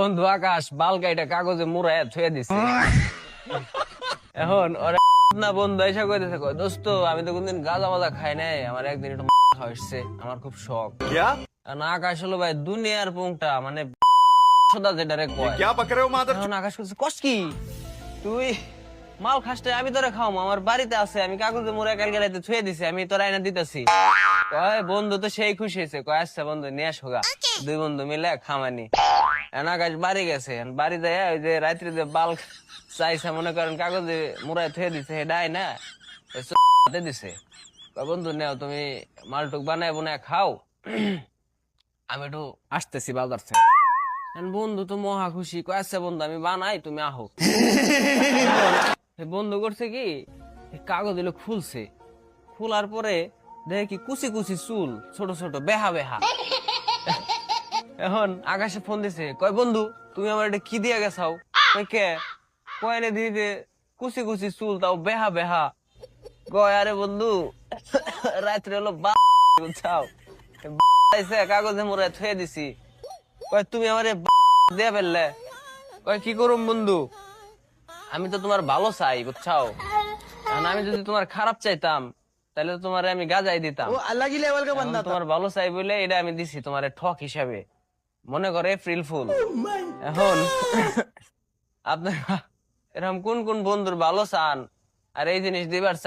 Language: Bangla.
বন্ধু আকাশ বাল কাইটা কাগজে মুড়ায় থুয়ে দিছে। এখন ওরা না বন্ধু এসে কইতেছে, কয় দোস্ত আমি তো কোনদিন গাঁজা মাজা খাই নাই, আমার একদিন একটু খাওয়াইছে, আমার খুব শখ। না আকাশ হলো ভাই দুনিয়ার পুংটা, মানে সদা যেটারে কয়। এখন আকাশ কইছে, কস কি তুই মাল খাসতে, আমি তোরে খাওয়াম, আমার বাড়িতে আছে, আমি কাগজে মুড়ে কালকে রাতে থুয়ে দিছি, আমি তোরা এনে দিতেছি। কয় বন্ধু তো সেই খুশি হয়েছে, কয় আচ্ছা বন্ধু নিয়ে আসো গা। দুই বন্ধু মিলে খামানি আকাশ বাড়ি গেছে, বাড়ি যায় ওই যে রাত্রি যে বাল চাইছে মনে করেন কাগজে মুড়ায় থুয়ে দিছে, হেডাই না দিছে। কয় বন্ধু নেও তুমি মালটুক বানায় বানায় খাও, আমি একটু আসতেছি বাজার থেকে। বন্ধু তো মহা খুশি, কয় আচ্ছা বন্ধু আমি বানাই তুমি আহো। বন্ধু করছে কি কাগজ দিল খুলছে, খোলার পরে দেখে কি কুচি কুচি চুল, ছোট ছোট বেহা বেহা। এখন আকাশে ফোন দিছে, কয় বন্ধু তুমি আমার এটা কি দিয়ে গেছাও? কয় কে? কয়নে দিতে কুচি কুচি চুল, তাও বেহা বেহা। কয় আরে বন্ধু রাত্রে হলো বুঝছাও কাগজে মোড়ে থুয়ে দিছি। কয় তুমি আমারে দিয়ে ফেললে। কয় কি করুম বন্ধু, আমি তো তোমার ভালো চাই বুঝছাও, আমি যদি তোমার খারাপ চাইতাম তাহলে তো তোমার আমি গাজাই দিতাম। তোমার ভালো চাই বলে এটা আমি দিছি তোমার ঠক হিসাবে, মনে করে এপ্রিল ফুল। এখন আপনারা এরকম কোন কোন বন্ধুর ভালো চান আর এই জিনিস দিবার চান?